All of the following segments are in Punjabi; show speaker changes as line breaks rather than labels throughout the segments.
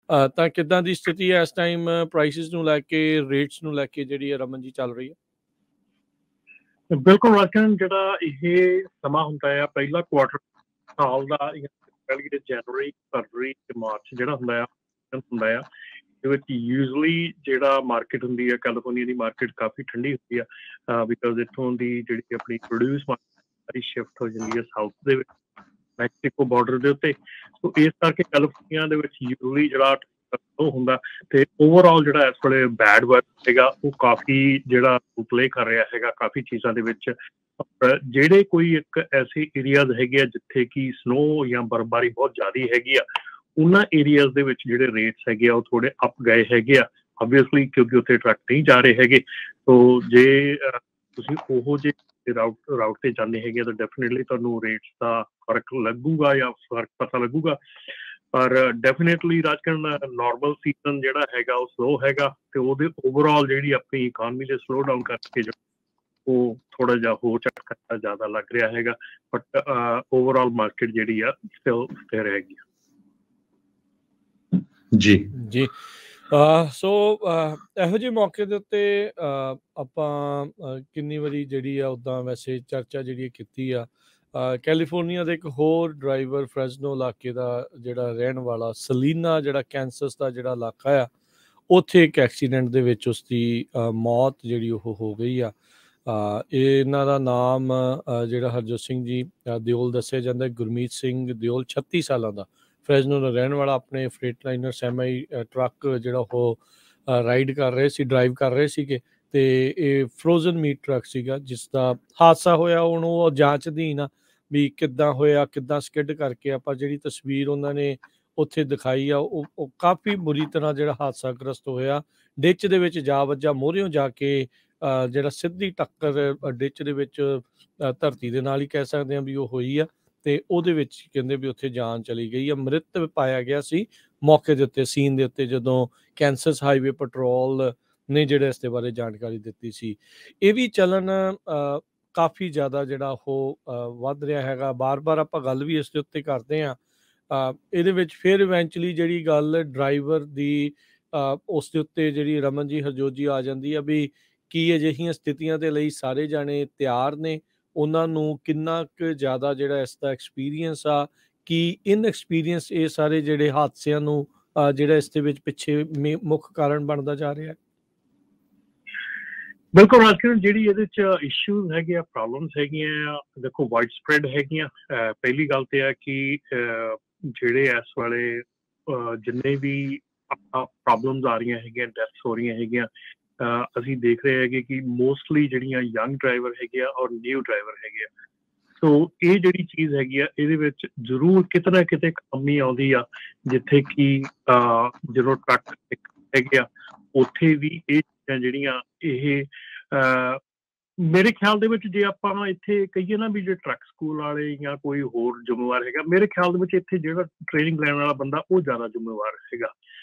ਤਾਂ ਕਿੱਦਾਂ ਦੀ ਸਥਿਤੀ ਹੈ ਇਸ ਟਾਈਮ ਪ੍ਰਾਈਸਿਸ ਨੂੰ ਲੈ ਕੇ, ਰੇਟਸ ਨੂੰ ਲੈ ਕੇ ਜਿਹੜੀ ਰਮਨ ਜੀ ਚੱਲ ਰਹੀ ਹੈ?
ਬਿਲਕੁਲ ਰਾਜਨ, ਜਿਹੜਾ ਇਹ ਸਮਾਂ ਹੁੰਦਾ ਆ ਪਹਿਲਾ ਕੁਆਟਰ ਸਾਲ ਦਾ, ਜਨਵਰੀ, ਫਰਵਰੀ ਤੇ ਮਾਰਚ ਜਿਹੜਾ ਹੁੰਦਾ ਆ ਇਹਦੇ ਵਿੱਚ ਯੂਜਲੀ ਜਿਹੜਾ ਮਾਰਕੀਟ ਹੁੰਦੀ ਹੈ ਕੈਲੀਫੋਰਨੀਆ ਦੀ ਮਾਰਕੀਟ ਕਾਫੀ ਠੰਡੀ ਹੁੰਦੀ ਆ, ਬਿਕਾਜ਼ ਇੱਥੋਂ ਦੀ ਜਿਹੜੀ ਆਪਣੀ ਪ੍ਰੋਡਿਊਸ ਮਾਰਕੀਟ ਸ਼ਿਫਟ ਹੋ ਜਾਂਦੀ ਹੈ ਸਾਊਥ ਦੇ ਵਿੱਚ, ਮੈਕਸੀਕੋ ਬਾਰਡਰ ਦੇ ਉੱਤੇ। ਸੋ ਇਸ ਕਰਕੇ ਕੈਲੀਫੋਰਨੀਆ ਦੇ ਵਿੱਚ ਯੂਜਲੀ ਜਿਹੜਾ ਉਹ ਹੁੰਦਾ, ਤੇ ਓਵਰਆਲ ਜਿਹੜਾ ਇਸ ਵੇਲੇ ਬੈਡ ਵੈਦਰ ਹੈਗਾ ਉਹ ਕਾਫੀ ਜਿਹੜਾ ਪਲੇ ਕਰ ਰਿਹਾ ਹੈਗਾ ਕਾਫੀ ਚੀਜ਼ਾਂ ਦੇ ਵਿੱਚ। ਜਿਹੜੇ ਕੋਈ ਇੱਕ ਐਸੇ ਏਰੀਆਜ਼ ਹੈਗੇ ਆ ਜਿੱਥੇ ਕਿ ਸਨੋ ਜਾਂ ਬਰਫਬਾਰੀ ਬਹੁਤ ਜ਼ਿਆਦਾ ਹੈਗੀ ਆ, ਉਹਨਾਂ ਏਰੀਆਜ਼ ਦੇ ਵਿੱਚ ਜਿਹੜੇ ਰੇਟਸ ਹੈਗੇ ਆ ਉਹ ਥੋੜੇ ਅਪ ਗਏ ਹੈਗੇ ਆ, ਓਬਵੀਅਸਲੀ ਕਿਉਂਕਿ ਉੱਥੇ ਟਰੱਕ ਨਹੀਂ ਜਾ ਰਹੇ ਹੈਗੇ। ਸੋ ਜੇ ਤੁਸੀਂ ਉਹੋ ਜਿਹੇ ਰਾਊਟ ਤੇ ਜਾਂਦੇ ਹੈਗੇ ਤਾਂ ਡੈਫੀਨੇਟਲੀ ਤੁਹਾਨੂੰ ਰੇਟਸ ਦਾ ਫਰਕ ਲੱਗੂਗਾ ਜਾਂ ਫਰਕ ਪਤਾ ਲੱਗੂਗਾ। ਪਰ ਡੈਫੀਨੇਟਲੀ ਰਾਜਕਰਨ ਨੋਰਮਲ ਸੀਜ਼ਨ ਜਿਹੜਾ ਹੈਗਾ ਉਹ ਸਲੋ ਹੈਗਾ, ਤੇ ਉਹਦੇ ਓਵਰਆਲ ਜਿਹੜੀ ਆਪਣੀ ਇਕਨੋਮੀ ਦੇ ਸਲੋ ਡਾਊਨ ਕਰਕੇ ਉਹ ਥੋੜਾ ਜਿਹਾ ਹੋਰ ਝਟਕਾ ਜ਼ਿਆਦਾ ਲੱਗ ਰਿਹਾ ਹੈਗਾ। ਬਟ ਓਵਰਆਲ ਮਾਰਕੀਟ ਜਿਹੜੀ ਆ ਸਥਿਰ ਹੈਗੀ ਆ।
ਜੀ ਜੀ। ਸੋ ਇਹੋ ਜਿਹੇ ਮੌਕੇ ਦੇ ਉੱਤੇ ਆਪਾਂ ਕਿੰਨੀ ਵਾਰੀ ਜਿਹੜੀ ਆ ਉੱਦਾਂ ਵੈਸੇ ਚਰਚਾ ਜਿਹੜੀ ਕੀਤੀ ਆ, ਕੈਲੀਫੋਰਨੀਆ ਦੇ ਇੱਕ ਹੋਰ ਡਰਾਈਵਰ ਫਰੈਜ਼ਨੋ ਇਲਾਕੇ ਦਾ ਜਿਹੜਾ ਰਹਿਣ ਵਾਲਾ ਸਲੀਨਾ, ਜਿਹੜਾ ਕੈਂਸਸ ਦਾ ਜਿਹੜਾ ਇਲਾਕਾ ਆ, ਉੱਥੇ ਇੱਕ ਐਕਸੀਡੈਂਟ ਦੇ ਵਿੱਚ ਉਸਦੀ ਮੌਤ ਜਿਹੜੀ ਉਹ ਹੋ ਗਈ ਆ। ਇਹਨਾਂ ਦਾ ਨਾਮ ਜਿਹੜਾ ਹਰਜੋਤ ਸਿੰਘ ਜੀ ਦਿਓਲ ਦੱਸਿਆ ਜਾਂਦਾ, ਗੁਰਮੀਤ ਸਿੰਘ ਦਿਓਲ, 36 ਸਾਲਾਂ ਦਾ, ਫਰੈਜ਼ਨੋ ਦਾ ਰਹਿਣ ਵਾਲਾ, ਆਪਣੇ ਫਰੇਟ ਲਾਈਨਰ ਸੈਮੀ ਟਰੱਕ ਜਿਹੜਾ ਉਹ ਰਾਈਡ ਕਰ ਰਹੇ ਸੀ, ਡਰਾਈਵ ਕਰ ਰਹੇ ਸੀਗੇ, ਤੇ ਇਹ ਫਰੋਜ਼ਨ ਮੀਟ ਟਰੱਕ ਸੀਗਾ ਜਿਸ ਦਾ ਹਾਦਸਾ ਹੋਇਆ। ਹੁਣ ਉਹ ਜਾਂਚ ਅਧੀਨ ਆ ਵੀ ਕਿੱਦਾਂ ਹੋਇਆ, ਕਿੱਦਾਂ ਸਕਿੱਡ ਕਰਕੇ। ਆਪਾਂ ਜਿਹੜੀ ਤਸਵੀਰ ਉਹਨਾਂ ਨੇ ਉੱਥੇ ਦਿਖਾਈ ਆ ਉਹ ਕਾਫੀ ਬੁਰੀ ਤਰ੍ਹਾਂ ਜਿਹੜਾ ਹਾਦਸਾਗ੍ਰਸਤ ਹੋਇਆ, ਡਿੱਚ ਦੇ ਵਿੱਚ ਜਾ ਵੱਜਾ, ਮੋਹਰਿਓਂ ਜਾ ਕੇ ਜਿਹੜਾ ਸਿੱਧੀ ਟੱਕਰ ਡਿੱਚ ਦੇ ਵਿੱਚ ਧਰਤੀ ਦੇ ਨਾਲ ਹੀ ਕਹਿ ਸਕਦੇ ਹਾਂ ਵੀ ਉਹ ਹੋਈ ਆ, ਤੇ ਉਹਦੇ ਵਿੱਚ ਕਹਿੰਦੇ ਵੀ ਉੱਥੇ ਜਾਨ ਚਲੀ ਗਈ ਆ। ਮ੍ਰਿਤ ਪਾਇਆ ਗਿਆ ਸੀ ਮੌਕੇ ਦੇ ਉੱਤੇ, ਸੀਨ ਦੇ ਉੱਤੇ, ਜਦੋਂ ਕੈਂਸਸ ਹਾਈਵੇ ਪੈਟਰੋਲ ਨੇ ਜਿਹੜਾ ਇਸ ਦੇ ਬਾਰੇ ਜਾਣਕਾਰੀ ਦਿੱਤੀ ਸੀ। ਇਹ ਵੀ ਚੱਲਣ ਕਾਫੀ ਜ਼ਿਆਦਾ ਜਿਹੜਾ ਉਹ ਵੱਧ ਰਿਹਾ ਹੈਗਾ। ਬਾਰ-ਬਾਰ ਆਪਾਂ ਗੱਲ ਵੀ ਇਸ ਦੇ ਉੱਤੇ ਕਰਦੇ ਹਾਂ। ਇਹਦੇ ਵਿੱਚ ਫਿਰ ਇਵੈਂਚੁਅਲੀ ਜਿਹੜੀ ਗੱਲ ਡਰਾਈਵਰ ਦੀ ਉਸ ਦੇ ਉੱਤੇ ਜਿਹੜੀ ਰਮਨ ਜੀ, ਹਰਜੋਤ ਜੀ ਆ ਜਾਂਦੀ ਆ ਵੀ ਕੀ ਅਜਿਹੀਆਂ ਸਥਿਤੀਆਂ ਦੇ ਲਈ ਸਾਰੇ ਜਾਣੇ ਤਿਆਰ ਨੇ, ਉਹਨਾਂ ਨੂੰ ਕਿੰਨਾ ਕੁ ਜ਼ਿਆਦਾ ਜਿਹੜਾ ਇਸ ਦਾ ਐਕਸਪੀਰੀਅੰਸ ਆ, ਕੀ ਇਨਐਕਸਪੀਰੀਅੰਸ ਇਹ ਸਾਰੇ ਜਿਹੜੇ ਹਾਦਸਿਆਂ ਨੂੰ ਜਿਹੜਾ ਇਸ ਦੇ ਵਿੱਚ ਪਿੱਛੇ ਮੁੱਖ ਕਾਰਨ ਬਣਦਾ ਜਾ ਰਿਹਾ ਹੈ?
ਬਿਲਕੁਲ ਰਾਜਕਰਨ, ਜਿਹੜੀ ਇਹਦੇ ਚ ਇਸ਼ੂਜ਼ ਹੈਗੇ ਆ, ਪ੍ਰੋਬਲਮਸ ਹੈਗੀਆਂ ਆ, ਦੇਖੋ ਵਾਈਡ ਸਪਰੈਡ ਹੈਗੀਆਂ। ਪਹਿਲੀ ਗੱਲ ਤੇ ਆ ਕਿ ਜਿਹੜੇ ਇਸ ਵੇਲੇ ਜਿੰਨੇ ਵੀ ਪ੍ਰੋਬਲਮਸ ਆ ਰਹੀਆਂ ਹੈਗੀਆਂ, ਡੈਥਸ ਹੋ ਰਹੀਆਂ ਹੈਗੀਆਂ, ਅਸੀਂ ਦੇਖ ਰਹੇ ਹੈਗੇ ਕਿ ਮੋਸਟਲੀ ਜਿਹੜੀਆਂ ਯੰਗ ਡਰਾਈਵਰ ਹੈਗੇ ਆ ਔਰ ਨਿਊ ਡਰਾਈਵਰ ਹੈਗੇ ਆ। ਸੋ ਇਹ ਜਿਹੜੀ ਚੀਜ਼ ਹੈਗੀ ਆ ਇਹਦੇ ਵਿੱਚ ਜ਼ਰੂਰ ਕਿਤੇ ਨਾ ਕਿਤੇ ਕਮੀ ਆਉਂਦੀ ਆ, ਜਿੱਥੇ ਕਿ ਜਦੋਂ ਟਰੱਕ ਹੈਗੇ ਆ ਉੱਥੇ ਵੀ ਇਹ ਚੀਜ਼ਾਂ ਜਿਹੜੀਆਂ ਇਹ ਮੇਰੇ ਖਿਆਲ ਦੇ ਵਿੱਚ, ਜੇ ਆਪਾਂ ਇੱਥੇ ਕਹੀਏ ਨਾ ਵੀ ਜੇ ਟਰੱਕ ਸਕੂਲ ਵਾਲੇ ਜਾਂ ਕੋਈ ਹੋਰ ਜ਼ਿੰਮੇਵਾਰ ਹੈਗਾ, ਮੇਰੇ ਖਿਆਲ ਦੇ ਵਿੱਚ ਇੱਥੇ ਜਿਹੜਾ ਟ੍ਰੇਨਿੰਗ ਲੈਣ ਵਾਲਾ ਬੰਦਾ ਉਹ ਜ਼ਿਆਦਾ ਜ਼ਿੰਮੇਵਾਰ ਹੈਗਾ।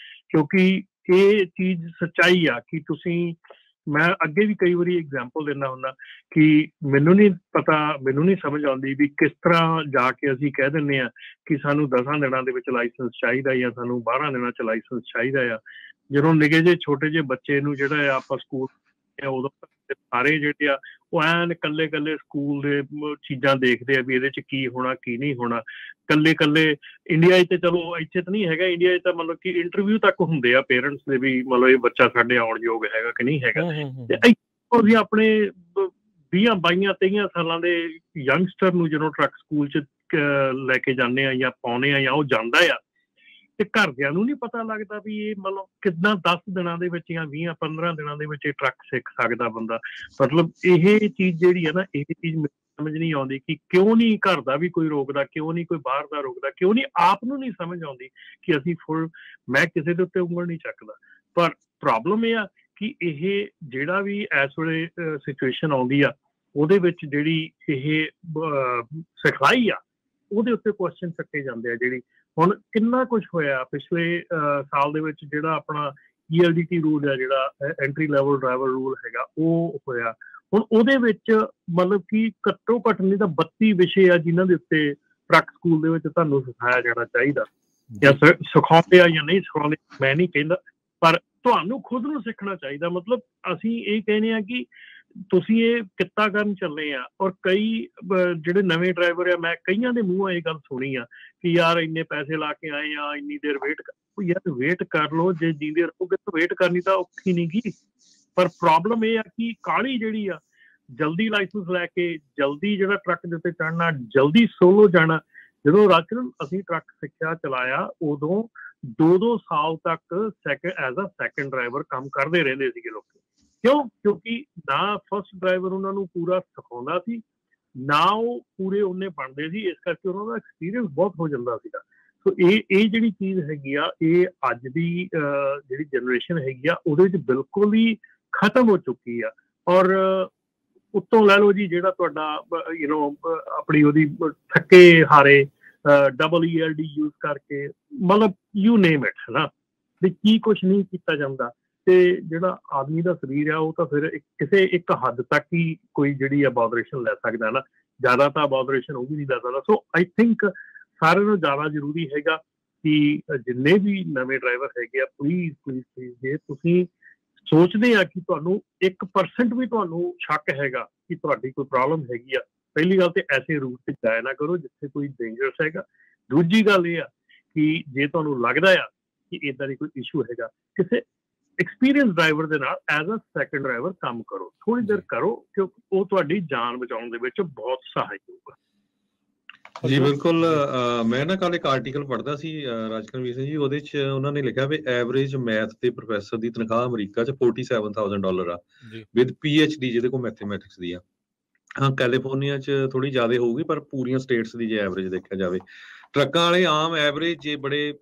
ਕਿਉਂਕਿ ਇਹ ਚੀਜ਼ ਸੱਚਾਈ ਆ ਕਿ ਤੁਸੀਂ, ਮੈਂ ਅੱਗੇ ਵੀ ਕਈ ਵਾਰੀ ਐਗਜ਼ਾਮਪਲ ਦਿੰਦਾ ਹੁੰਦਾ ਕਿ ਮੈਨੂੰ ਨਹੀਂ ਪਤਾ, ਮੈਨੂੰ ਨਹੀਂ ਸਮਝ ਆਉਂਦੀ ਵੀ ਕਿਸ ਤਰ੍ਹਾਂ ਜਾ ਕੇ ਅਸੀਂ ਕਹਿ ਦਿੰਦੇ ਹਾਂ ਕਿ ਸਾਨੂੰ 10 ਦਿਨਾਂ ਦੇ ਵਿੱਚ ਲਾਇਸੈਂਸ ਚਾਹੀਦਾ ਜਾਂ ਸਾਨੂੰ 12 ਦਿਨਾਂ 'ਚ ਲਾਇਸੈਂਸ ਚਾਹੀਦਾ ਆ। ਜਦੋਂ ਨਿੱਕੇ ਜਿਹੇ ਛੋਟੇ ਜਿਹੇ ਬੱਚੇ ਨੂੰ ਜਿਹੜਾ ਆ ਆਪਾਂ ਸਕੂਲ ਉਦੋਂ ਸਾਰੇ ਜਿਹੜੇ ਆ ਉਹ ਐਨ ਇਕੱਲੇ ਸਕੂਲ ਦੇ ਚੀਜ਼ਾਂ ਦੇਖਦੇ ਆ ਵੀ ਇਹਦੇ 'ਚ ਕੀ ਹੋਣਾ ਕੀ ਨਹੀਂ ਹੋਣਾ। ਇਕੱਲੇ ਇੰਡੀਆ 'ਚ ਤੇ ਚਲੋ ਇੱਥੇ ਤਾਂ ਨਹੀਂ ਹੈਗਾ, ਇੰਡੀਆ 'ਚ ਤਾਂ ਮਤਲਬ ਕਿ ਇੰਟਰਵਿਊ ਤੱਕ ਹੁੰਦੇ ਆ ਪੇਰੈਂਟਸ ਦੇ ਵੀ, ਮਤਲਬ ਇਹ ਬੱਚਾ ਸਾਡੇ ਆਉਣ ਯੋਗ ਹੈਗਾ ਕਿ ਨਹੀਂ ਹੈਗਾ। ਤੇ ਅਸੀਂ ਆਪਣੇ 20, 22, 23 ਸਾਲਾਂ ਦੇ ਯੰਗਸਟਰ ਨੂੰ ਜਦੋਂ ਟਰੱਕ ਸਕੂਲ 'ਚ ਲੈ ਕੇ ਜਾਂਦੇ ਆ ਜਾਂ ਪਾਉਂਦੇ ਆ ਜਾਂ ਉਹ ਜਾਂਦਾ ਆ, ਤੇ ਘਰਦਿਆਂ ਨੂੰ ਨਹੀਂ ਪਤਾ ਲੱਗਦਾ ਵੀ ਇਹ ਮਤਲਬ ਕਿੱਦਾਂ 10 ਦਿਨਾਂ ਦੇ ਵਿੱਚ ਜਾਂ 20, 15 ਦਿਨਾਂ ਦੇ ਵਿੱਚ ਇਹ ਟਰੱਕ ਸਿੱਖ ਸਕਦਾ ਬੰਦਾ। ਮਤਲਬ ਇਹ ਚੀਜ਼ ਜਿਹੜੀ ਹੈ ਨਾ, ਇਹ ਚੀਜ਼ ਮੈਨੂੰ ਸਮਝ ਨਹੀਂ ਆਉਂਦੀ ਕਿ ਕਿਉਂ ਨਹੀਂ ਘਰ ਦਾ ਵੀ ਕੋਈ ਰੋਕਦਾ, ਕਿਉਂ ਨਹੀਂ ਕੋਈ ਬਾਹਰ ਦਾ ਰੋਕਦਾ, ਕਿਉਂ ਨਹੀਂ ਆਪ ਨੂੰ ਨਹੀਂ ਸਮਝ ਆਉਂਦੀ ਕਿ ਅਸੀਂ ਮੈਂ ਕਿਸੇ ਦੇ ਉੱਤੇ ਉਂਗਲ ਨਹੀਂ ਚੱਕਦਾ। ਪਰ ਪ੍ਰੋਬਲਮ ਇਹ ਆ ਕਿ ਇਹ ਜਿਹੜਾ ਵੀ ਇਸ ਵੇਲੇ ਸਿਚੁਏਸ਼ਨ ਆਉਂਦੀ ਆ ਉਹਦੇ ਵਿੱਚ ਜਿਹੜੀ ਇਹ ਸਿਖਲਾਈ ਆ ਉਹਦੇ ਉੱਤੇ ਕੁਐਸਚਨ ਚੱਕੇ ਜਾਂਦੇ ਆ। ਜਿਹੜੀ ਹੁਣ ਕਿੰਨਾ ਕੁਛ ਹੋਇਆ ਪਿਛਲੇ ਸਾਲ ਦੇ ਵਿੱਚ, ਜਿਹੜਾ ਆਪਣਾ ELDT ਰੂਲ ਆ, ਜਿਹੜਾ ਐਂਟਰੀ ਲੈਵਲ ਡਰਾਈਵਰ ਰੂਲ ਹੈਗਾ, ਉਹ ਹੋਇਆ। ਹੁਣ ਉਹਦੇ ਵਿੱਚ ਮਤਲਬ ਕਿ ਘੱਟੋ ਘੱਟ ਨਹੀਂ ਤਾਂ 32 ਵਿਸ਼ੇ ਆ ਜਿਨ੍ਹਾਂ ਦੇ ਉੱਤੇ ਟਰੱਕ ਸਕੂਲ ਦੇ ਵਿੱਚ ਤੁਹਾਨੂੰ ਸਿਖਾਇਆ ਜਾਣਾ ਚਾਹੀਦਾ। ਜਾਂ ਸਿਖਾਉਂਦੇ ਆ ਜਾਂ ਨਹੀਂ ਸਿਖਾਉਂਦੇ, ਮੈਂ ਨਹੀਂ ਕਹਿੰਦਾ, ਪਰ ਤੁਹਾਨੂੰ ਖੁਦ ਨੂੰ ਸਿੱਖਣਾ ਚਾਹੀਦਾ। ਮਤਲਬ ਅਸੀਂ ਇਹ ਕਹਿੰਦੇ ਆ ਕਿ ਤੁਸੀਂ ਇਹ ਕਿੱਤਾ ਕਰਨ ਚੱਲੇ ਆ, ਔਰ ਕਈ ਜਿਹੜੇ ਨਵੇਂ ਡਰਾਈਵਰ ਆ, ਮੈਂ ਕਈਆਂ ਦੇ ਮੂੰਹੋਂ ਇਹ ਗੱਲ ਸੁਣੀ ਆ ਕਿ ਯਾਰ ਇੰਨੇ ਪੈਸੇ ਲਾ ਕੇ ਆਏ ਆ, ਇੰਨੀ ਦੇਰ ਵੇਟ ਯਾਰ ਵੇਟ ਕਰ ਲਓ, ਜੇ ਜੀਂਦੇ ਰਹੋਗੇ ਤਾਂ ਵੇਟ ਕਰਨੀ ਤਾਂ ਔਖੀ ਨਹੀਂ ਗੀ। ਪਰ ਪ੍ਰੋਬਲਮ ਇਹ ਆ ਕਿ ਕਾਹਲੀ ਜਿਹੜੀ ਆ, ਜਲਦੀ ਲਾਇਸੈਂਸ ਲੈ ਕੇ ਜਲਦੀ ਜਿਹੜਾ ਟਰੱਕ ਦੇ ਉੱਤੇ ਚੜ੍ਹਨਾ, ਜਲਦੀ ਸੋਲੋ ਜਾਣਾ। ਜਦੋਂ ਰਾਜਨ ਅਸੀਂ ਟਰੱਕ ਸਿੱਖਿਆ ਚਲਾਇਆ, ਉਦੋਂ 2-2 ਸਾਲ ਤੱਕ ਐਜ਼ ਅ ਸੈਕੰਡ ਡਰਾਈਵਰ ਕੰਮ ਕਰਦੇ ਰਹਿੰਦੇ ਸੀਗੇ ਲੋਕ। ਕਿਉਂ? ਕਿਉਂਕਿ ਨਾ ਫਸਟ ਡਰਾਈਵਰ ਉਹਨਾਂ ਨੂੰ ਪੂਰਾ ਸਿਖਾਉਂਦਾ ਸੀ, ਨਾ ਉਹ ਪੂਰੇ ਉਹਨੇ ਬਣਦੇ ਸੀ, ਇਸ ਕਰਕੇ ਉਹਨਾਂ ਦਾ ਐਕਸਪੀਰੀਅੰਸ ਬਹੁਤ ਹੋ ਜਾਂਦਾ ਸੀਗਾ। ਸੋ ਇਹ ਜਿਹੜੀ ਚੀਜ਼ ਹੈਗੀ ਆ, ਇਹ ਅੱਜ ਦੀ ਜਿਹੜੀ ਜਨਰੇਸ਼ਨ ਹੈਗੀ ਆ, ਉਹਦੇ ਵਿੱਚ ਬਿਲਕੁਲ ਹੀ ਖਤਮ ਹੋ ਚੁੱਕੀ ਆ। ਔਰ ਉੱਤੋਂ ਲੈ ਲਓ ਜੀ, ਜਿਹੜਾ ਤੁਹਾਡਾ ਆਪਣੀ ਉਹਦੀ ਥੱਕੇ ਹਾਰੇ ELD ਯੂਜ਼ ਕਰਕੇ, ਮਤਲਬ ਯੂ ਨੇਮ ਇਟ, ਹੈ ਨਾ, ਵੀ ਕੀ ਕੁਛ ਨਹੀਂ ਕੀਤਾ ਜਾਂਦਾ। ਤੇ ਜਿਹੜਾ ਆਦਮੀ ਦਾ ਸਰੀਰ ਆ, ਉਹ ਤਾਂ ਫਿਰ ਕਿਸੇ ਇੱਕ ਹੱਦ ਤੱਕ ਹੀ ਕੋਈ ਜਿਹੜੀ ਆ ਬੋਦਰੇਸ਼ਨ ਲੈ ਸਕਦਾ ਨਾ, ਜ਼ਿਆਦਾ ਤਾਂ ਬੋਦਰੇਸ਼ਨ ਉਹ ਵੀ ਨਹੀਂ ਲੈ ਸਕਦਾ। ਸੋ ਆਈ ਥਿੰਕ ਸਾਰਿਆਂ ਨੂੰ ਜ਼ਿਆਦਾ ਜ਼ਰੂਰੀ ਹੈਗਾ ਕਿ ਜਿੰਨੇ ਵੀ ਨਵੇਂ ਡਰਾਈਵਰ ਹੈਗੇ ਆ, ਪਲੀਜ਼ ਜੇ ਤੁਸੀਂ ਸੋਚਦੇ ਆ ਕਿ ਤੁਹਾਨੂੰ 1% ਵੀ ਤੁਹਾਨੂੰ ਸ਼ੱਕ ਹੈਗਾ ਕਿ ਤੁਹਾਡੀ ਕੋਈ ਪ੍ਰੋਬਲਮ ਹੈਗੀ ਆ, ਪਹਿਲੀ ਗੱਲ ਤੇ ਐਸੇ ਰੂਟ ਤੇ ਜਾਇਆ ਨਾ ਕਰੋ ਜਿੱਥੇ ਕੋਈ ਡੇਂਜਰਸ ਹੈਗਾ। ਦੂਜੀ ਗੱਲ ਇਹ ਆ ਕਿ ਜੇ ਤੁਹਾਨੂੰ ਲੱਗਦਾ ਆ ਕਿ ਇਦਾਂ ਦੀ ਕੋਈ ਇਸ਼ੂ ਹੈਗਾ, ਕਿਸੇ ਐਕਸਪੀਰੀਅੰਸ ਡਰਾਈਵਰ ਦੇ ਨਾਲ ਐਜ਼ ਅ ਸੈਕੰਡ ਡਰਾਈਵਰ ਕੰਮ ਕਰੋ, ਥੋੜੀ ਦੇਰ ਕਰੋ, ਕਿਉਂਕਿ ਉਹ ਤੁਹਾਡੀ ਜਾਨ ਬਚਾਉਣ ਦੇ ਵਿੱਚ ਬਹੁਤ ਸਹਾਇਕ ਹੋਊਗਾ।
ਜੀ ਬਿਲਕੁਲ। ਮੈਂ ਨਾ ਕੱਲ ਇੱਕ ਆਰਟੀਕਲ ਪੜ੍ਹਦਾ ਸੀ ਰਾਜਕਰਮਵੀਰ ਸਿੰਘ ਜੀ, ਉਹਦੇ 'ਚ ਉਹਨਾਂ ਨੇ ਲਿਖਿਆ ਵੀ ਐਵਰੇਜ ਮੈਥ ਦੇ ਪ੍ਰੋਫੈਸਰ ਦੀ ਤਨਖਾਹ ਅਮਰੀਕਾ 'ਚ $47,000 ਆ, ਵਿਦ PhD ਜਿਹਦੇ ਕੋਲ ਮੈਥਮੈਟਿਕਸ ਦੀ ਆ। ਹਾਂ, ਕੈਲੀਫੋਰਨੀਆ 'ਚ ਥੋੜੀ ਜ਼ਿਆਦਾ ਹੋਊਗੀ, ਪਰ ਪੂਰੀਆਂ ਸਟੇਟਸ ਦੀ ਜੇ ਐਵਰੇਜ ਦੇਖਿਆ ਜਾਵੇ, ਟਰੱਕਾਂ ਵਾਲੇ ਆਮ ਐਵਰੇਜ ਜੇ ਬੜੇ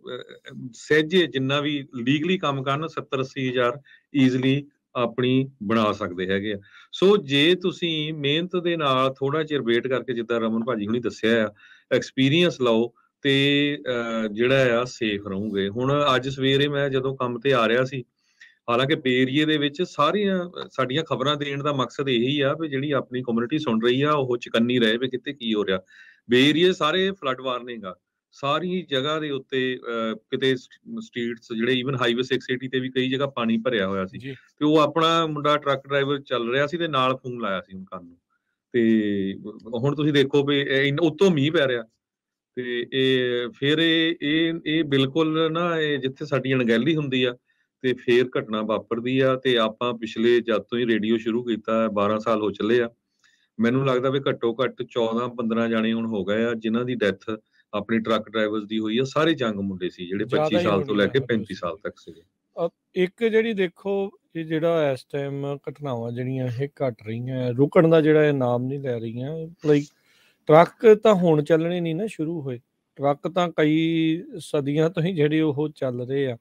ਸਹਿਜੇ ਜਿੰਨਾ ਵੀ ਲੀਗਲੀ ਕੰਮ ਕਰਨ 70-80 ਹਜ਼ਾਰ ਈਜ਼ਲੀ ਆਪਣੀ ਬਣਾ ਸਕਦੇ ਹੈਗੇ ਆ। ਸੋ ਜੇ ਤੁਸੀਂ ਮਿਹਨਤ ਦੇ ਨਾਲ ਥੋੜਾ ਚਿਰ ਵੇਟ ਕਰਕੇ, ਜਿੱਦਾਂ ਰਮਨ ਭਾਜੀ ਹੁਣੀ ਦੱਸਿਆ ਆ, ਐਕਸਪੀਰੀਅੰਸ ਲਓ ਤੇ ਜਿਹੜਾ ਆ ਸੇਫ ਰਹੋਗੇ। ਹੁਣ ਅੱਜ ਸਵੇਰੇ ਮੈਂ ਜਦੋਂ ਕੰਮ ਤੇ ਆ ਰਿਹਾ ਸੀ, ਹਾਲਾਂਕਿ ਬੇ ਏਰੀਏ ਦੇ ਵਿੱਚ ਸਾਰੀਆਂ ਸਾਡੀਆਂ ਖਬਰਾਂ ਦੇਣ ਦਾ ਮਕਸਦ ਇਹੀ ਆ ਵੀ ਜਿਹੜੀ ਆਪਣੀ ਕਮਿਊਨਿਟੀ ਸੁਣ ਰਹੀ ਆ, ਉਹ ਚੁਕੰਨੀ ਰਹੇ ਵੀ ਕਿਤੇ ਕੀ ਹੋ ਰਿਹਾ। ਬੇ ਏਰੀਏ ਸਾਰੇ ਫਲੱਡ ਵਾਰਨਿੰਗ ਆ, ਸਾਰੀ ਜਗ੍ਹਾ ਦੇ ਉੱਤੇ ਕਿਤੇ ਸਟਰੀਟਸ ਜਿਹੜੇ ਈਵਨ ਹਾਈਵੇ 680 ਤੇ ਵੀ ਕਈ ਜਗ੍ਹਾ ਪਾਣੀ ਭਰਿਆ ਹੋਇਆ ਸੀ। ਤੇ ਉਹ ਆਪਣਾ ਮੁੰਡਾ ਟਰੱਕ ਡਰਾਈਵਰ ਚੱਲ ਰਿਹਾ ਸੀ ਤੇ ਨਾਲ ਫੋਨ ਲਾਇਆ ਸੀ ਹੁਣ ਕੰਨ ਨੂੰ, ਤੇ ਹੁਣ ਤੁਸੀਂ ਦੇਖੋ ਵੀ ਉੱਤੋਂ ਮੀਂਹ ਪੈ ਰਿਹਾ। ਤੇ ਇਹ ਫਿਰ ਇਹ ਬਿਲਕੁਲ ਨਾ, ਇਹ ਜਿੱਥੇ ਸਾਡੀ ਅਣਗਹਿਲੀ ਹੁੰਦੀ ਆ ਤੇ ਫੇਰ ਘਟਨਾ ਵਾਪਰਦੀ ਆ। ਤੇ ਆਪਾਂ ਪਿਛਲੇ ਜਦ ਤੋਂ ਹੀ ਰੇਡੀਓ ਸ਼ੁਰੂ ਕੀਤਾ 12 ਸਾਲ ਹੋ ਚੱਲੇ ਆ, ਮੈਨੂੰ ਲੱਗਦਾ ਵੀ ਘੱਟੋ ਘੱਟ 14-15 ਜਾਣੇ ਹੁਣ ਹੋ ਗਏ ਆ ਜਿਨ੍ਹਾਂ ਦੀ ਡੈਥ ਆਪਣੀ ਟਰੱਕ ਡਰਾਈਵਰਸ ਦੀ ਹੋਈ ਆ। ਸਾਰੇ ਜੰਗ ਮੁੰਡੇ ਸੀ ਜਿਹੜੇ 25 ਸਾਲ ਤੋਂ ਲੈ ਕੇ 35 ਸਾਲ ਤੱਕ ਸੀਗੇ।
ਇੱਕ ਜਿਹੜੀ ਦੇਖੋ, ਇਹ ਜਿਹੜਾ ਇਸ ਟਾਈਮ ਘਟਨਾਵਾਂ ਜਿਹੜੀਆਂ ਇਹ ਘਟ ਰਹੀਆਂ, ਰੁਕਣ ਦਾ ਜਿਹੜਾ ਇਹ ਨਾਮ ਨਹੀਂ ਲੈ ਰਹੀਆਂ। ਲਾਈਕ ਟਰੱਕ ਤਾਂ ਹੁਣ ਚੱਲਣੇ ਨਹੀਂ ਨਾ ਸ਼ੁਰੂ ਹੋਏ, ਟਰੱਕ ਤਾਂ ਕਈ ਸਦੀਆਂ ਤੋਂ ਹੀ ਜਿਹੜੇ ਉਹ ਚੱਲ ਰਹੇ ਆ।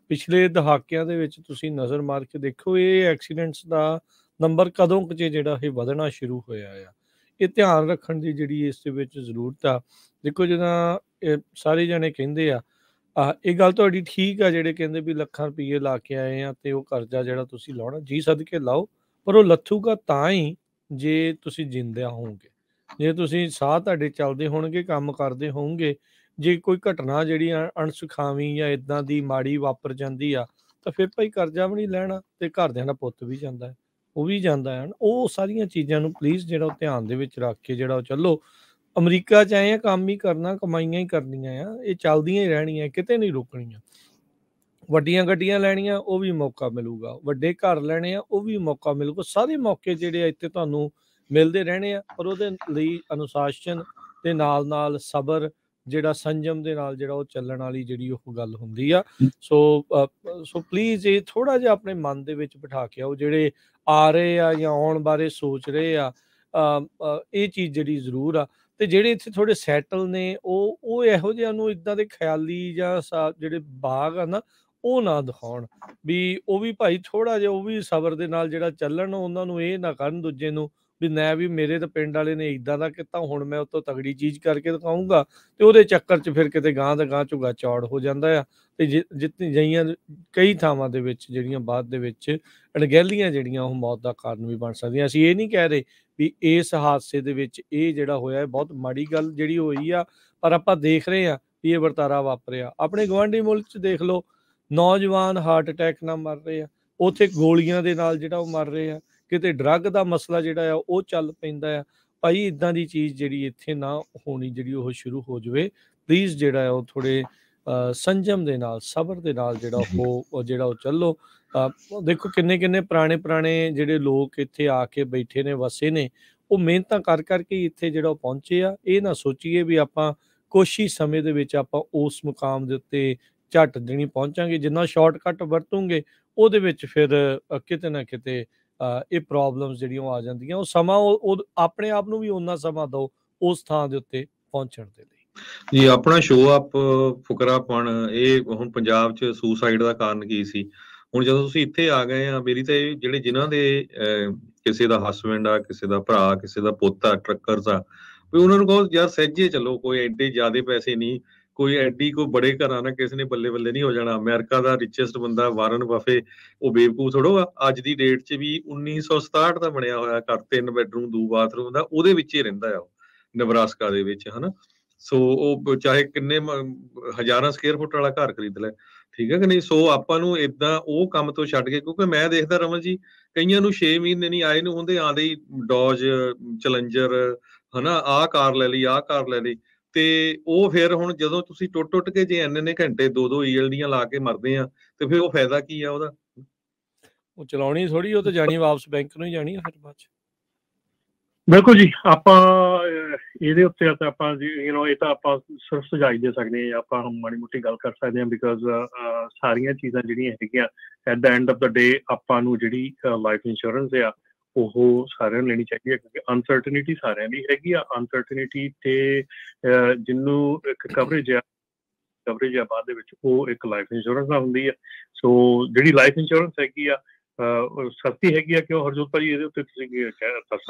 ਪਿਛਲੇ ਦਹਾਕਿਆਂ ਦੇ ਵਿੱਚ ਤੁਸੀਂ ਨਜ਼ਰ ਮਾਰ ਕੇ ਦੇਖੋ, ਇਹ ਐਕਸੀਡੈਂਟਸ ਦਾ ਨੰਬਰ ਕਦੋਂ ਕੁ ਜਿਹੜਾ ਇਹ ਵਧਣਾ ਸ਼ੁਰੂ ਹੋਇਆ ਆ। ਇਹ ਧਿਆਨ ਰੱਖਣ ਦੀ ਜਿਹੜੀ ਇਸ ਦੇ ਵਿੱਚ ਜ਼ਰੂਰਤ ਆ। ਦੇਖੋ, ਜਿੱਦਾਂ ਇਹ ਸਾਰੇ ਜਣੇ ਕਹਿੰਦੇ ਆ, ਇਹ ਗੱਲ ਤੁਹਾਡੀ ਠੀਕ ਆ, ਜਿਹੜੇ ਕਹਿੰਦੇ ਵੀ ਲੱਖਾਂ ਰੁਪਈਏ ਲਾ ਕੇ ਆਏ ਆ ਤੇ ਉਹ ਕਰਜ਼ਾ ਜਿਹੜਾ ਤੁਸੀਂ ਲਾਉਣਾ, ਜੀ ਸਦਕੇ ਲਾਓ, ਪਰ ਉਹ ਲੱਥੂਗਾ ਤਾਂ ਹੀ ਜੇ ਤੁਸੀਂ ਜਿੰਦਾ ਹੋਵੋਗੇ, ਜੇ ਤੁਸੀਂ ਸਾਹ ਤੁਹਾਡੇ ਚੱਲਦੇ ਹੋਣਗੇ, ਕੰਮ ਕਰਦੇ ਹੋਵੋਗੇ। ਜੇ ਕੋਈ ਘਟਨਾ ਜਿਹੜੀ ਅਣਸੁਖਾਵੀਂ ਜਾਂ ਇੱਦਾਂ ਦੀ ਮਾੜੀ ਵਾਪਰ ਜਾਂਦੀ ਆ, ਤਾਂ ਫਿਰ ਭਾਈ ਕਰਜ਼ਾ ਵੀ ਨਹੀਂ ਲੈਣਾ, ਤੇ ਘਰਦਿਆਂ ਦਾ ਪੁੱਤ ਵੀ ਜਾਂਦਾ ਹੈ, ਉਹ ਵੀ ਜਾਂਦਾ ਹੈ। ਉਹ ਸਾਰੀਆਂ ਚੀਜ਼ਾਂ ਨੂੰ ਪਲੀਜ਼ ਜਿਹੜਾ ਉਹ ਧਿਆਨ ਦੇ ਵਿੱਚ ਰੱਖ ਕੇ ਜਿਹੜਾ ਉਹ ਚੱਲੋ। ਅਮਰੀਕਾ 'ਚ ਆਏ ਆ, ਕੰਮ ਹੀ ਕਰਨਾ, ਕਮਾਈਆਂ ਹੀ ਕਰਨੀਆਂ ਆ, ਇਹ ਚੱਲਦੀਆਂ ਹੀ ਰਹਿਣੀਆਂ, ਕਿਤੇ ਨਹੀਂ ਰੁਕਣੀਆਂ। ਵੱਡੀਆਂ ਗੱਡੀਆਂ ਲੈਣੀਆਂ, ਉਹ ਵੀ ਮੌਕਾ ਮਿਲੂਗਾ, ਵੱਡੇ ਘਰ ਲੈਣੇ ਆ, ਉਹ ਵੀ ਮੌਕਾ ਮਿਲੂਗਾ। ਸਾਰੇ ਮੌਕੇ ਜਿਹੜੇ ਆ ਇੱਥੇ ਤੁਹਾਨੂੰ ਮਿਲਦੇ ਰਹਿਣੇ ਆ, ਪਰ ਉਹਦੇ ਲਈ ਅਨੁਸ਼ਾਸਨ ਦੇ ਨਾਲ ਨਾਲ ਸਬਰ, ਜਿਹੜਾ ਸੰਜਮ ਦੇ ਨਾਲ ਜਿਹੜਾ ਉਹ ਚੱਲਣ ਵਾਲੀ ਜਿਹੜੀ ਉਹ ਗੱਲ ਹੁੰਦੀ ਆ। ਸੋ ਪਲੀਜ਼ ਇਹ ਥੋੜਾ ਜਿਹਾ ਆਪਣੇ ਮਨ ਦੇ ਵਿੱਚ ਬਿਠਾ ਕੇ ਆਓ, ਜਿਹੜੇ ਆ ਰਹੇ ਆ ਜਾਂ ਆਉਣ ਬਾਰੇ ਸੋਚ ਰਹੇ ਆ, ਇਹ ਚੀਜ਼ ਜਿਹੜੀ ਜ਼ਰੂਰ ਆ। ਤੇ ਜਿਹੜੇ ਇੱਥੇ ਥੋੜੇ ਸੈਟਲ ਨੇ, ਉਹ ਇਹੋ ਜਿਹਾ ਨੂੰ ਇਦਾਂ ਦੇ ਖਿਆਲੀ ਜਾਂ ਜਿਹੜੇ ਬਾਗ ਆ ਨਾ, ਉਹ ਨਾ ਦਿਖਾਉਣ ਵੀ ਉਹ ਵੀ ਭਾਈ ਥੋੜਾ ਜਿਹਾ ਉਹ ਵੀ ਸਬਰ ਦੇ ਨਾਲ ਜਿਹੜਾ ਚੱਲਣ। ਉਹਨਾਂ ਨੂੰ ਇਹ ਨਾ ਕਰਨ ਦੂਜੇ ਨੂੰ ਵੀ ਨਾ ਵੀ ਮੇਰੇ ਤਾਂ ਪਿੰਡ ਵਾਲੇ ਨੇ ਇਦਾਂ ਦਾ ਕੀਤਾ, ਹੁਣ ਮੈਂ ਉਹ ਤੋਂ ਤਗੜੀ ਚੀਜ਼ ਕਰਕੇ ਦਿਖਾਊਂਗਾ, ਤੇ ਉਹਦੇ ਚੱਕਰ 'ਚ ਫਿਰ ਕਿਤੇ ਗਾਂ ਦਾ ਗਾਂ ਝੁਗਾ ਚੌੜ ਹੋ ਜਾਂਦਾ ਆ। ਤੇ ਜਿੱਤਨੀ ਜਿਹੀਆਂ ਕਈ ਥਾਵਾਂ ਦੇ ਵਿੱਚ ਜਿਹੜੀਆਂ ਬਾਅਦ ਦੇ ਵਿੱਚ ਅਣਗਹਿਲੀਆਂ ਜਿਹੜੀਆਂ ਉਹ ਮੌਤ ਦਾ ਕਾਰਨ ਵੀ ਬਣ ਸਕਦੀਆਂ। ਅਸੀਂ ਇਹ ਨਹੀਂ ਕਹਿ ਰਹੇ ਵੀ ਇਸ ਹਾਦਸੇ ਦੇ ਵਿੱਚ ਇਹ ਜਿਹੜਾ ਹੋਇਆ ਬਹੁਤ ਮਾੜੀ ਗੱਲ ਜਿਹੜੀ ਹੋਈ ਆ, ਪਰ ਆਪਾਂ ਦੇਖ ਰਹੇ ਆ ਵੀ ਇਹ ਵਰਤਾਰਾ ਵਾਪਰਿਆ। ਆਪਣੇ ਗੁਆਂਢੀ ਮੁਲਕ 'ਚ ਦੇਖ ਲਓ, ਨੌਜਵਾਨ ਹਾਰਟ ਅਟੈਕ ਨਾਲ ਮਰ ਰਹੇ ਆ, ਉੱਥੇ ਗੋਲੀਆਂ ਦੇ ਨਾਲ ਜਿਹੜਾ ਉਹ ਮਰ ਰਹੇ ਆ, ਕਿਤੇ ਡਰੱਗ ਦਾ ਮਸਲਾ ਜਿਹੜਾ ਆ ਉਹ ਚੱਲ ਪੈਂਦਾ ਆ। ਭਾਈ ਇੱਦਾਂ ਦੀ ਚੀਜ਼ ਜਿਹੜੀ ਇੱਥੇ ਨਾ ਹੋਣੀ, ਜਿਹੜੀ ਉਹ ਸ਼ੁਰੂ ਹੋ ਜਾਵੇ। ਪਲੀਜ਼ ਜਿਹੜਾ ਉਹ ਥੋੜ੍ਹੇ ਸੰਜਮ ਦੇ ਨਾਲ, ਸਬਰ ਦੇ ਨਾਲ ਜਿਹੜਾ ਉਹ ਚੱਲੋ। ਦੇਖੋ ਕਿੰਨੇ ਪੁਰਾਣੇ ਜਿਹੜੇ ਲੋਕ ਇੱਥੇ ਆ ਕੇ ਬੈਠੇ ਨੇ, ਵਸੇ ਨੇ, ਉਹ ਮਿਹਨਤਾਂ ਕਰ ਕਰਕੇ ਇੱਥੇ ਜਿਹੜਾ ਉਹ ਪਹੁੰਚੇ ਆ। ਇਹ ਨਾ ਸੋਚੀਏ ਵੀ ਆਪਾਂ ਕੁਛ ਹੀ ਸਮੇਂ ਦੇ ਵਿੱਚ ਆਪਾਂ ਉਸ ਮੁਕਾਮ ਦੇ ਉੱਤੇ ਝੱਟ ਦੇਣੀ ਪਹੁੰਚਾਂਗੇ। ਜਿੰਨਾ ਸ਼ਾਰਟਕਟ ਵਰਤੂਗੇ ਉਹਦੇ ਵਿੱਚ ਫਿਰ ਕਿਤੇ ਨਾ ਕਿਤੇ ਇਹ ਪ੍ਰੋਬਲਮਸ ਜਿਹੜੀਆਂ ਉਹ ਆ ਜਾਂਦੀਆਂ। ਉਹ ਸਮਾਂ ਉਹ ਆਪਣੇ ਆਪ ਨੂੰ ਵੀ ਓਨਾ ਸਮਾਂ ਦਿਓ ਉਸ ਥਾਂ ਦੇ ਉੱਤੇ ਪਹੁੰਚਣ ਦੇ ਲਈ।
ਜੀ ਆਪਣਾ ਸ਼ੋਅ ਅਪ ਫੁਕਰਾਪਣ, ਇਹ ਹੁਣ ਪੰਜਾਬ 'ਚ ਸੁਸਾਈਡ ਦਾ ਕਾਰਨ ਕੀ ਸੀ? ਹੁਣ ਜਦੋਂ ਤੁਸੀਂ ਇੱਥੇ ਆ ਗਏ ਆ, ਮੇਰੀ ਤਾਂ ਇਹ ਜਿਹੜੇ ਜਿਨ੍ਹਾਂ ਦੇ ਕਿਸੇ ਦਾ ਹਸਬੈਂਡ ਆ, ਕਿਸੇ ਦਾ ਭਰਾ, ਕਿਸੇ ਦਾ ਪੁੱਤ ਆ, ਟਰੱਕਰਸ ਆ, ਵੀ ਉਹਨਾਂ ਨੂੰ ਕਹੋ ਯਾਰ ਸਹਿਜੇ ਚੱਲੋ, ਕੋਈ ਐਡੇ ਜ਼ਿਆਦੇ ਪੈਸੇ ਨਹੀਂ, ਕੋਈ ਐਡੀ ਕੋਈ ਬੜੇ ਘਰਾਂ ਨਾਲ ਕਿਸੇ ਨੇ ਬੱਲੇ ਬੱਲੇ ਨਹੀਂ ਹੋ ਜਾਣਾ। ਅਮਰੀਕਾ ਦਾ ਰਿਚੈਸਟ ਬੰਦਾ ਵਾਰਨ ਬਫੇ, ਉਹ ਬੇਵਕੂਫ ਥੋੜੋ ਆ। ਅੱਜ ਦੀ ਡੇਟ 'ਚ ਵੀ 1967 ਦਾ ਬਣਿਆ ਹੋਇਆ ਘਰ, 3 ਬੈਡਰੂਮ 2 ਬਾਥਰੂਮ ਦਾ, ਉਹਦੇ ਵਿੱਚ ਹੀ ਰਹਿੰਦਾ ਆ ਉਹ, ਨਬਰਾਸਕਾ ਦੇ ਵਿੱਚ, ਹਨਾ। ਸੋ ਉਹ ਚਾਹੇ ਕਿੰਨੇ ਹਜ਼ਾਰਾਂ ਸਕੁਅਰ ਫੁੱਟ ਵਾਲਾ ਘਰ ਖਰੀਦ ਲੈ, ਠੀਕ ਹੈ ਕਿ ਨਹੀਂ। ਸੋ ਆਪਾਂ ਨੂੰ ਏਦਾਂ ਉਹ ਕੰਮ ਤੋਂ ਛੱਡ ਕੇ, ਕਿਉਂਕਿ ਮੈਂ ਦੇਖਦਾ ਰਮਨ ਜੀ, ਕਈਆਂ ਨੂੰ 6 ਮਹੀਨੇ ਨਹੀਂ ਆਏ ਨੂੰ ਹੁੰਦੇ, ਆਉਂਦੇ ਹੀ ਡੋਜ, ਚੈਲੰਜਰ, ਹਨਾ, ਆਹ ਕਾਰ ਲੈ ਲਈ, ਆਹ ਕਾਰ ਲੈ ਲਈ। ਤੇ ਉਹ ਫਿਰ ਹੁਣ ਜਦੋਂ ਤੁਸੀਂ ਟੁੱਟ ਕੇ ਜੇ ਇੰਨੇ ਘੰਟੇ 2-2 ਈਐਲਡੀਆਂ ਲਾ ਕੇ ਮਰਦੇ ਆ, ਤੇ ਫਿਰ ਉਹ ਫਾਇਦਾ ਕੀ ਆ ਉਹਦਾ?
ਉਹ ਚਲਾਉਣੀ ਥੋੜੀ, ਉਹ ਤਾਂ ਜਾਣੀ ਵਾਪਸ ਬੈਂਕ ਨੂੰ ਹੀ ਜਾਣੀ ਆ ਫਿਰ ਬਾਅਦ 'ਚ।
ਬਿਲਕੁਲ ਜੀ, ਆਪਾਂ ਇਹਦੇ ਉੱਤੇ ਆਪਾਂ ਇਹ ਤਾਂ ਆਪਾਂ ਸਿਰਫ ਸੁਝਾਈ ਦੇ ਸਕਦੇ ਹਾਂ, ਆਪਾਂ ਮਾੜੀ ਮੋਟੀ ਗੱਲ ਕਰ ਸਕਦੇ ਹਾਂ। ਬਿਕੋਜ਼ ਸਾਰੀਆਂ ਚੀਜ਼ਾਂ ਜਿਹੜੀਆਂ ਹੈਗੀਆਂ ਐਟ ਦਾ ਐਂਡ ਆਫ ਦਾ ਡੇ, ਆਪਾਂ ਨੂੰ ਜਿਹੜੀ ਲਾਈਫ ਇੰਸ਼ੋਰੈਂਸ ਆ ਉਹ ਸਾਰਿਆਂ ਨੂੰ ਲੈਣੀ ਚਾਹੀਦੀ ਹੈ, ਕਿਉਂਕਿ ਅਨਸਰਟਨਿਟੀ ਸਾਰਿਆਂ ਦੀ ਹੈਗੀ ਆ। ਅਨਸਰਟਨਿਟੀ ਤੇ ਜਿਹਨੂੰ ਇੱਕ ਕਵਰੇਜ ਆ ਬਾਅਦ ਦੇ ਵਿੱਚ, ਉਹ ਇੱਕ ਲਾਈਫ ਇੰਸ਼ੋਰੈਂਸ ਨਾਲ ਹੁੰਦੀ ਆ। ਸੋ ਜਿਹੜੀ ਲਾਈਫ ਇੰਸ਼ੋਰੈਂਸ ਹੈਗੀ ਆ ਸਸਤੀ ਹੈਗੀ ਆ। ਕਿਉਂ ਹਰਜੋਤ ਭਾਜੀ, ਇਹਦੇ ਉੱਤੇ ਤੁਸੀਂ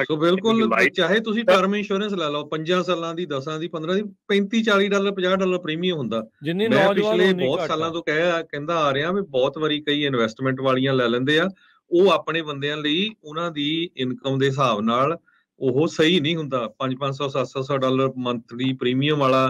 ਸੋ ਬਿਲਕੁਲ, ਚਾਹੇ ਤੁਸੀਂ ਟਰਮ ਇੰਸ਼ੋਰੈਂਸ ਲੈ ਲਓ 5 ਸਾਲਾਂ ਦੀ, 10 ਦੀ, 15 ਦੀ, $35-40, $50 ਪ੍ਰੀਮੀਅਮ ਹੁੰਦਾ। ਮੈਂ ਪਿਛਲੇ ਬਹੁਤ ਸਾਲਾਂ ਤੋਂ ਕਹਿੰਦਾ ਆ ਰਿਹਾ ਵੀ ਬਹੁਤ ਵਾਰੀ ਕਈ ਇਨਵੈਸਟਮੈਂਟ ਵਾਲੀਆਂ ਲੈ ਲੈਂਦੇ ਆ, ਉਹ ਆਪਣੇ ਬੰਦਿਆਂ ਲਈ ਉਹਨਾਂ ਦੀ ਇਨਕਮ ਦੇ ਹਿਸਾਬ ਨਾਲ ਉਹ ਸਹੀ ਨਹੀਂ ਹੁੰਦਾ। $500, $700 ਮੰਥਲੀ ਪ੍ਰੀਮੀਅਮ ਵਾਲਾ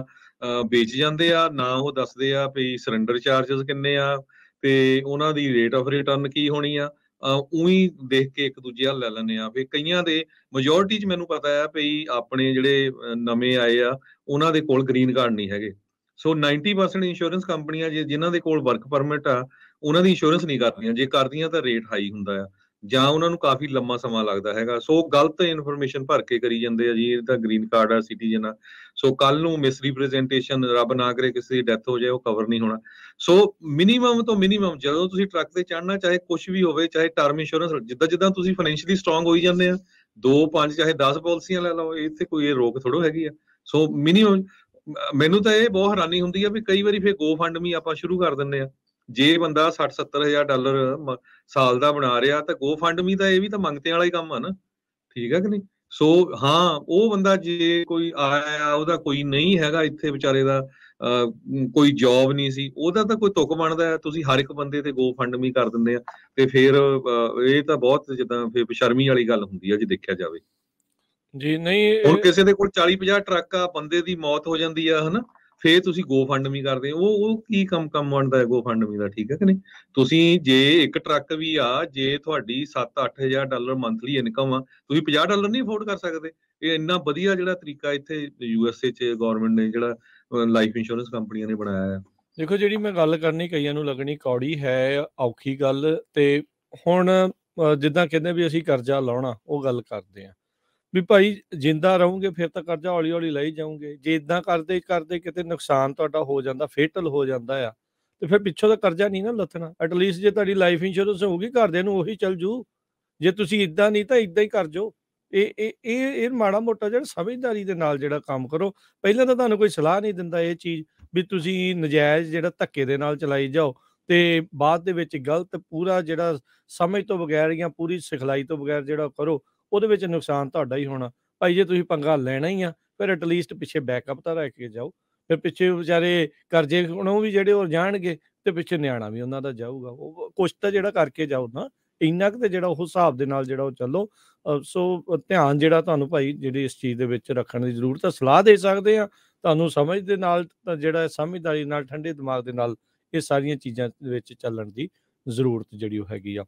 ਵੇਚ ਜਾਂਦੇ ਆ। ਨਾ ਉਹ ਦੱਸਦੇ ਆ ਵੀ ਸਰੈਂਡਰ ਚਾਰਜਸ ਕਿੰਨੇ ਆ ਤੇ ਉਹਨਾਂ ਦੀ ਰੇਟ ਆਫ ਰਿਟਰਨ ਕੀ ਹੋਣੀ ਆ। ਉਹੀ ਦੇਖ ਕੇ ਇੱਕ ਦੂਜੇ ਵੱਲ ਲੈ ਲੈਂਦੇ ਆ। ਵੀ ਕਈਆਂ ਦੇ ਮੈਜੋਰਿਟੀ 'ਚ ਮੈਨੂੰ ਪਤਾ ਆ ਵੀ ਆਪਣੇ ਜਿਹੜੇ ਨਵੇਂ ਆਏ ਆ, ਉਹਨਾਂ ਦੇ ਕੋਲ ਗ੍ਰੀਨ ਕਾਰਡ ਨਹੀਂ ਹੈਗੇ। ਸੋ 90% ਇੰਸ਼ੋਰੈਂਸ ਕੰਪਨੀਆਂ ਜਿਨ੍ਹਾਂ ਦੇ ਕੋਲ ਵਰਕ ਪਰਮਿਟ ਆ, ਉਹਨਾਂ ਦੀ ਇੰਸ਼ੋਰੈਂਸ ਨਹੀਂ ਕਰਦੀਆਂ। ਜੇ ਕਰਦੀਆਂ ਤਾਂ ਰੇਟ ਹਾਈ ਹੁੰਦਾ ਆ, ਜਾਂ ਉਹਨਾਂ ਨੂੰ ਕਾਫੀ ਲੰਮਾ ਸਮਾਂ ਲੱਗਦਾ ਹੈਗਾ। ਸੋ ਗਲਤ ਇਨਫੋਰਮੇਸ਼ਨ ਭਰ ਕੇ ਕਰੀ ਜਾਂਦੇ ਆ ਜੀ, ਇਹ ਤਾਂ ਗ੍ਰੀਨ ਕਾਰਡ ਆ, ਸਿਟੀਜ਼ਨ ਆ। ਸੋ ਕੱਲ ਨੂੰ ਮਿਸਰੀਪ੍ਰੈਜ਼ੈਂਟੇਸ਼ਨ, ਰੱਬ ਨਾ ਕਰੇ ਕਿਸੇ ਦੀ ਡੈਥ ਹੋ ਜਾਏ, ਉਹ ਕਵਰ ਨਹੀਂ ਹੋਣਾ। ਸੋ ਮਿਨੀਮਮ ਤੋਂ ਮਿਨੀਮਮ ਜਦੋਂ ਤੁਸੀਂ ਟਰੱਕ ਤੇ ਚੜ੍ਹਨਾ, ਚਾਹੇ ਕੁਝ ਵੀ ਹੋਵੇ, ਚਾਹੇ ਟਰਮ ਇੰਸ਼ੋਰੈਂਸ, ਜਿੱਦਾਂ ਤੁਸੀਂ ਫਾਈਨੈਂਸ਼ੀਅਲੀ ਸਟਰੋਂਗ ਹੋਈ ਜਾਂਦੇ ਆ, 2, 5 ਚਾਹੇ 10 ਪਾਲਿਸੀਆਂ ਲੈ ਲਓ, ਇੱਥੇ ਕੋਈ ਇਹ ਰੋਕ ਥੋੜੋ ਹੈਗੀ ਆ। ਸੋ ਮਿਨੀਮਮ ਮੈਨੂੰ ਤਾਂ ਇਹ ਬਹੁਤ ਹੈਰਾਨੀ ਹੁੰਦੀ ਆ ਵੀ ਕਈ ਵਾਰੀ ਫਿਰ ਗੋ ਫੰਡ ਮੀ ਆਪਾਂ ਸ਼ੁਰੂ ਕਰ ਦਿੰਦੇ ਆ। ਜੇ ਬੰਦਾ $60-70,000 ਸਾਲ ਦਾ ਬਣਾ ਰਿਹਾ, ਤਾਂ ਗੋ ਫੰਡ ਮੀ ਤਾਂ ਇਹ ਵੀ ਤਾਂ ਮੰਗਤੇ ਵਾਲਾ ਹੀ ਕੰਮ ਆ ਨਾ, ਠੀਕ ਹੈ ਕਿ ਨਹੀਂ। ਸੋ ਹਾਂ, ਉਹ ਬੰਦਾ ਜੇ ਕੋਈ ਆਇਆ, ਉਹਦਾ ਕੋਈ ਨਹੀਂ ਹੈਗਾ ਇੱਥੇ ਵਿਚਾਰੇ ਦਾ, ਕੋਈ ਜੌਬ ਨਹੀਂ ਸੀ, ਉਹਦਾ ਤਾਂ ਕੋਈ ਤੁੱਕ ਬਣਦਾ ਹੈ, ਤੁਸੀਂ ਹਰ ਇੱਕ ਬੰਦੇ ਤੇ ਗੋ ਫੰਡ ਮੀ ਕਰ ਦਿੰਦੇ ਆ। ਤੇ ਫਿਰ ਇਹ ਤਾਂ ਬਹੁਤ ਜਿੱਦਾਂ ਫਿਰ ਬੇਸ਼ਰਮੀ ਵਾਲੀ ਗੱਲ ਹੁੰਦੀ ਆ ਜੇ ਦੇਖਿਆ ਜਾਵੇ
ਜੀ। ਨਹੀਂ,
ਹੁਣ ਕਿਸੇ ਦੇ ਕੋਲ 40-50 ਟਰੱਕ ਆ, ਬੰਦੇ ਦੀ ਮੌਤ ਹੋ ਜਾਂਦੀ ਆ, ਹਨਾ, ਫੇਰ ਤੁਸੀਂ ਗੋ ਫੰਡ ਮੀ ਕਰਦੇ ਹੋ। ਉਹ ਕੀ ਕੰਮ ਬਣਦਾ ਹੈ ਗੋ ਫੰਡ ਮੀ ਦਾ, ਠੀਕ ਹੈ ਕਿ ਨਹੀਂ। ਤੁਸੀਂ ਜੇ ਇੱਕ ਟਰੱਕ ਵੀ ਆ, ਜੇ ਤੁਹਾਡੀ $7-8,000 ਮੰਥਲੀ ਇਨਕਮ ਆ, ਤੁਸੀਂ $50 ਨਹੀਂ ਅਫੋਰਡ ਕਰ ਸਕਦੇ। ਇਹ ਇੰਨਾ ਵਧੀਆ ਜਿਹੜਾ ਤਰੀਕਾ ਇੱਥੇ USA 'ਚ ਗਵਰਨਮੈਂਟ ਨੇ ਜਿਹੜਾ ਲਾਈਫ ਇੰਸ਼ੋਰੈਂਸ ਕੰਪਨੀਆਂ ਨੇ ਬਣਾਇਆ ਹੈ।
ਦੇਖੋ, ਜਿਹੜੀ ਮੈਂ ਗੱਲ ਕਰਨੀ, ਕਈਆਂ ਨੂੰ ਲੱਗਣੀ ਕੌੜੀ ਹੈ, ਔਖੀ ਗੱਲ। ਤੇ ਹੁਣ ਜਿੱਦਾਂ ਕਹਿੰਦੇ ਵੀ ਅਸੀਂ ਕਰਜ਼ਾ ਲਾਉਣਾ, ਉਹ ਗੱਲ ਕਰਦੇ ਆ ਵੀ ਭਾਈ ਜਿੰਦਾ ਰਹੋਗੇ ਫਿਰ ਤਾਂ ਕਰਜ਼ਾ ਹੌਲੀ ਹੌਲੀ ਲਈ ਜਾਓਗੇ। ਜੇ ਇਦਾਂ ਕਰਦੇ ਕਰਦੇ ਕਿਤੇ ਨੁਕਸਾਨ ਤੁਹਾਡਾ ਹੋ ਜਾਂਦਾ, ਫੇਟਲ ਹੋ ਜਾਂਦਾ ਆ, ਤੇ ਫਿਰ ਪਿੱਛੋਂ ਦਾ ਕਰਜ਼ਾ ਨਹੀਂ ਨਾ ਲੱਥਣਾ। ਐਟਲੀਸਟ ਜੇ ਤੁਹਾਡੀ ਲਾਈਫ ਇੰਸ਼ੋਰੈਂਸ ਹੋਊਗੀ, ਘਰਦਿਆਂ ਨੂੰ ਉਹੀ ਚੱਲ ਜੂ। ਜੇ ਤੁਸੀਂ ਇਦਾਂ ਨਹੀਂ ਤਾਂ ਇਦਾਂ ਹੀ ਕਰ ਜਾਓ। ਇਹ ਮਾੜਾ ਮੋਟਾ ਜਿਹੜਾ ਸਮਝਦਾਰੀ ਦੇ ਨਾਲ ਜਿਹੜਾ ਕੰਮ ਕਰੋ। ਪਹਿਲਾਂ ਤਾਂ ਤੁਹਾਨੂੰ ਕੋਈ ਸਲਾਹ ਨਹੀਂ ਦਿੰਦਾ ਇਹ ਚੀਜ਼ ਵੀ ਤੁਸੀਂ ਨਜਾਇਜ਼ ਜਿਹੜਾ ਧੱਕੇ ਦੇ ਨਾਲ ਚਲਾਈ ਜਾਓ, ਤੇ ਬਾਅਦ ਦੇ ਵਿੱਚ ਗਲਤ ਪੂਰਾ ਜਿਹੜਾ ਸਮਝ ਤੋਂ ਬਗੈਰ ਜਾਂ ਪੂਰੀ ਸਿਖਲਾਈ ਤੋਂ ਬਗੈਰ ਜਿਹੜਾ ਕਰੋ, ਉਹਦੇ ਵਿੱਚ ਨੁਕਸਾਨ ਤੁਹਾਡਾ ਹੀ ਹੋਣਾ। ਭਾਈ ਜੇ ਤੁਸੀਂ ਪੰਗਾ ਲੈਣਾ ਹੀ ਆ, ਫਿਰ ਐਟਲੀਸਟ ਪਿੱਛੇ ਬੈਕਅਪ ਤਾਂ ਰੱਖ ਕੇ ਜਾਓ। ਫਿਰ ਪਿੱਛੇ ਵਿਚਾਰੇ ਕਰਜ਼ੇ ਹੁਣ ਉਹ ਵੀ ਜਿਹੜੇ ਉਹ ਜਾਣਗੇ, ਤੇ ਪਿੱਛੇ ਨਿਆਣਾ ਵੀ ਉਹਨਾਂ ਦਾ ਜਾਊਗਾ। ਉਹ ਕੁਛ ਤਾਂ ਜਿਹੜਾ ਕਰਕੇ ਜਾਓ ਨਾ, ਇੰਨਾ ਕੁ ਤੇ ਜਿਹੜਾ ਉਹ ਹਿਸਾਬ ਦੇ ਨਾਲ ਜਿਹੜਾ ਉਹ ਚੱਲੋ। ਸੋ ਧਿਆਨ ਜਿਹੜਾ ਤੁਹਾਨੂੰ ਭਾਈ ਜਿਹੜੀ ਇਸ ਚੀਜ਼ ਦੇ ਵਿੱਚ ਰੱਖਣ ਦੀ ਜ਼ਰੂਰਤ ਹੈ। ਸਲਾਹ ਦੇ ਸਕਦੇ ਹਾਂ ਤੁਹਾਨੂੰ ਸਮਝ ਦੇ ਨਾਲ, ਤਾਂ ਜਿਹੜਾ ਸਮਝਦਾਰੀ ਨਾਲ ਠੰਡੇ ਦਿਮਾਗ ਦੇ ਨਾਲ ਇਹ ਸਾਰੀਆਂ ਚੀਜ਼ਾਂ ਦੇ ਵਿੱਚ ਚੱਲਣ ਦੀ ਜ਼ਰੂਰਤ ਜਿਹੜੀ ਉਹ ਹੈਗੀ ਆ।